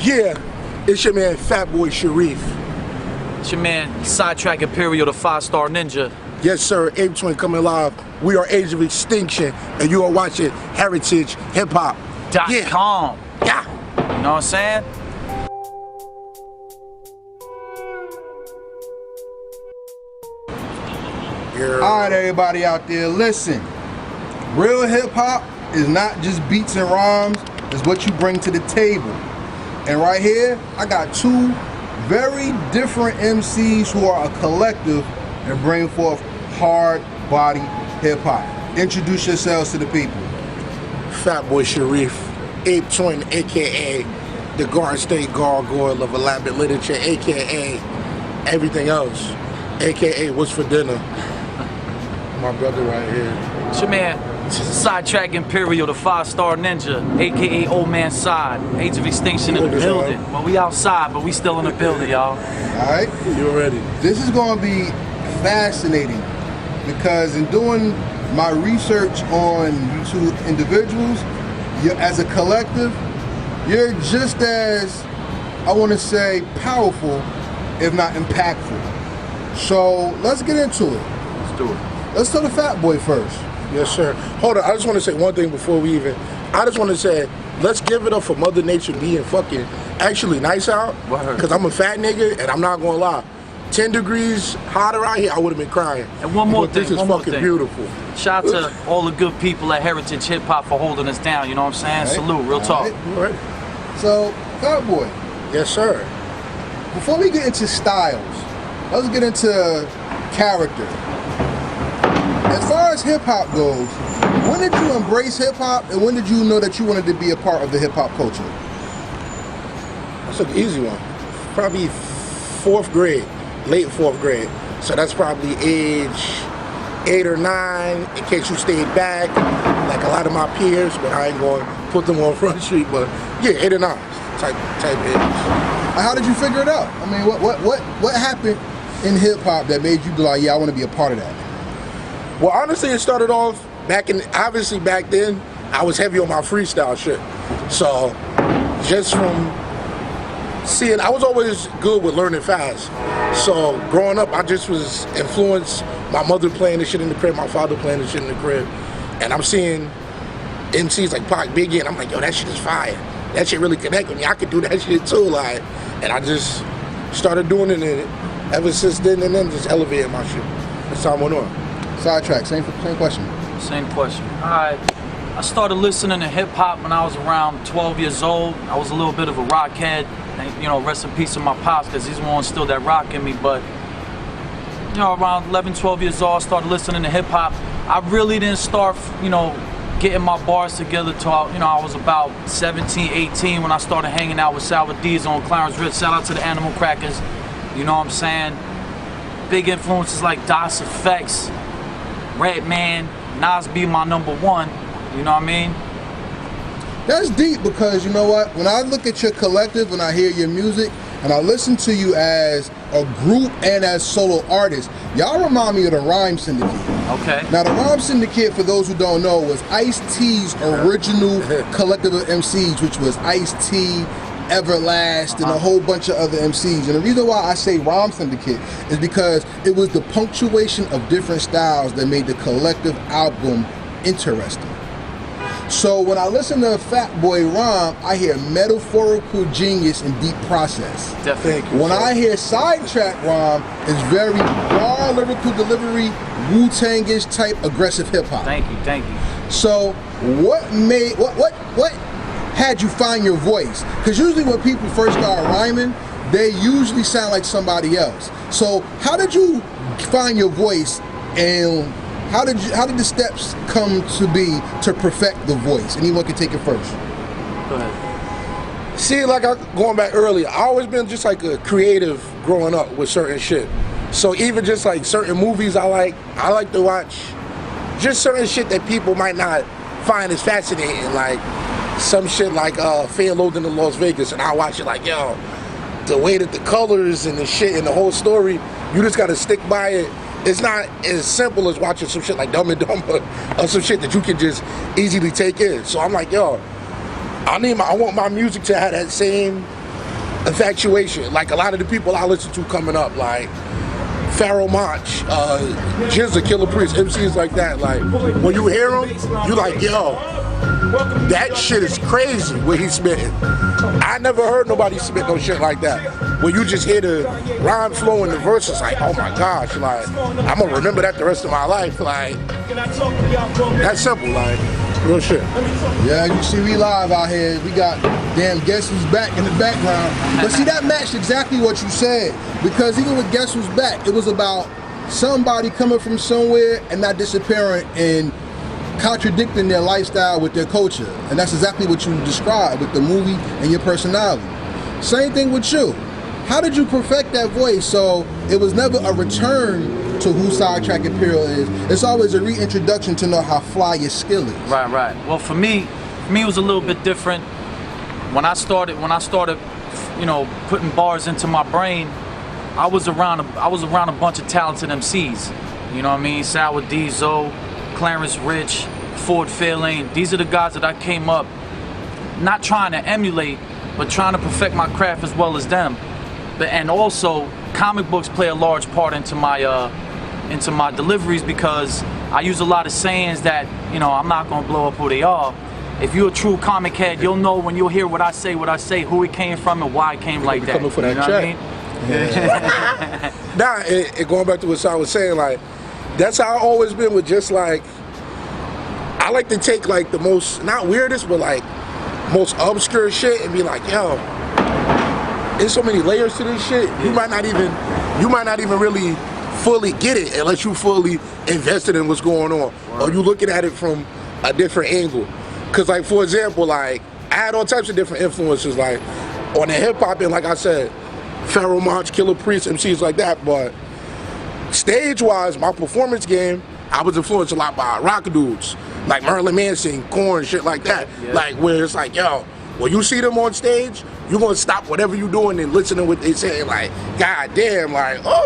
Yeah, it's your man Fat Boy Sharif. It's your man Sidetrack Imperial, the 5-star ninja. Yes sir, A.O.E coming live. We are Age of Extinction, and you are watching Heritage Hip Hop. .com. Yeah. You know what I'm saying? Alright everybody out there, listen. Real hip hop is not just beats and rhymes, it's what you bring to the table. And right here, I got two very different MCs who are a collective and bring forth hard body hip hop. Introduce yourselves to the people. Fat Boy Sharif, A.O.E, aka the Garden State Gargoyle of Elaborate Literature, aka everything else, aka What's for Dinner. My brother right here. It's your man Sidetrack Imperial, the 5-star ninja, aka Old Man Side. Age of Extinction in the building. Well, we outside, but we still in the building, y'all. Alright? You ready? This is going to be fascinating because in doing my research on you two individuals, as a collective, you're just as, I want to say, powerful, if not impactful. So let's get into it. Let's do it. Let's start the Fat Boy first. Yes, sir. Hold on, I just want to say one thing before we even. I just want to say, let's give it up for Mother Nature being fucking actually nice out. Because I'm a fat nigga, and I'm not going to lie. 10 degrees hotter out here, I would have been crying. And one more thing, this is fucking beautiful. Shout out to all the good people at Heritage Hip Hop for holding us down, you know what I'm saying? Right. Salute, real talk. Right. So, Fat Boy, Yes, sir. before we get into styles, let's get into character. As far as hip hop goes, when did you embrace hip hop and when did you know that you wanted to be a part of the hip hop culture? That's an easy one. Probably 4th grade, late 4th grade. So that's probably age 8 or 9, in case you stayed back, like a lot of my peers, but I ain't going to put them on Front Street, but yeah, 8 or 9 type age. How did you figure it out? I mean, what happened in hip hop that made you be like, yeah, I want to be a part of that? Well, honestly, it started off obviously back then, I was heavy on my freestyle shit. So, just from seeing, I was always good with learning fast. So, growing up, I just was influenced, my mother playing this shit in the crib, my father playing this shit in the crib. And I'm seeing MCs like Pac, Biggie, and I'm like, yo, that shit is fire. That shit really connect with me. I could do that shit too, like. And I just started doing it, and ever since then, and then just elevating my shit as time went on. Sidetrack, same question. Same question. Alright, I started listening to hip hop when I was around 12 years old. I was a little bit of a rock head, and you know, rest in peace to my pops, because he's the one still that rock in me. But you know, around 11, 12 years old, I started listening to hip hop. I really didn't start, you know, getting my bars together till, you know, I was about 17, 18 when I started hanging out with Sour D's on Clarence Ridge. Shout out to the Animal Crackers. You know what I'm saying? Big influences like DOS Effects, Redman, Nas be my #1, you know what I mean? That's deep because you know what? When I look at your collective and I hear your music and I listen to you as a group and as solo artists, y'all remind me of the Rhyme Syndicate. Okay. Now the Rhyme Syndicate, for those who don't know, was Ice-T's original collective of MCs, which was Ice-T, Everlast, and a whole bunch of other MCs. And the reason why I say Rhyme Syndicate is because it was the punctuation of different styles that made the collective album interesting. So when I listen to Fat Boy rhyme, I hear metaphorical genius and deep process. Definitely. When I hear Sidetrack rhyme, it's very raw lyrical delivery, Wu-Tang-ish type aggressive hip hop. Thank you, thank you. So what had you find your voice? Because usually when people first start rhyming, they usually sound like somebody else. So how did you find your voice, and how did the steps come to be to perfect the voice? Anyone can take it first. Go ahead. See, like going back earlier, I always been just like a creative growing up with certain shit. So even just like certain movies I like to watch just certain shit that people might not find as fascinating, like some shit like Fear and Loathing in Las Vegas, and I watch it like, yo, the way that the colors and the shit and the whole story, you just gotta stick by it. It's not as simple as watching some shit like Dumb and Dumber or some shit that you can just easily take in. So I'm like, yo, I want my music to have that same infatuation. Like a lot of the people I listen to coming up, like Pharaoh Monch, Jizza, Killer Priest, MCs like that. Like when you hear them, you like, yo, that shit is crazy what he's spitting. I never heard nobody spit no shit like that. When you just hear the rhyme flow and the verses, like, oh my gosh, like I'm gonna remember that the rest of my life. Like that's simple, like real shit. Yeah, you see we live out here. We got damn Guess Who's Back in the background. But see, that matched exactly what you said. Because even with Guess Who's Back, it was about somebody coming from somewhere and not disappearing and contradicting their lifestyle with their culture. And that's exactly what you described with the movie and your personality. Same thing with you. How did you perfect that voice so it was never a return to who Sidetrack Imperial is? It's always a reintroduction to know how fly your skill is. Right. Well, for me it was a little bit different. When I started, you know, putting bars into my brain, I was around a bunch of talented MCs. You know what I mean? Sour D, Zoe, Clarence Rich, Ford Fairlane. These are the guys that I came up not trying to emulate, but trying to perfect my craft as well as them. And also, comic books play a large part into my deliveries because I use a lot of sayings that, you know, I'm not gonna blow up who they are. If you're a true comic head, you'll know when you'll hear what I say, who it came from, and why it came like that. Coming for that you know check. what I mean? Nah, going back to what I was saying, like that's how I've always been with just like I like to take like the most not weirdest but like most obscure shit and be like, yo, there's so many layers to this shit. You might not even really fully get it unless you fully invested in what's going on. Or you looking at it from a different angle. Cause like for example, like I had all types of different influences like on the hip hop and like I said, Pharaoh Monch, Killer Priest, MCs like that, but stage wise, my performance game, I was influenced a lot by rock dudes, like Marilyn Manson, Korn, shit like that. Yeah. Like where it's like, yo, when you see them on stage, you're gonna stop whatever you're doing and listen to what they say, like, god damn, like, oh.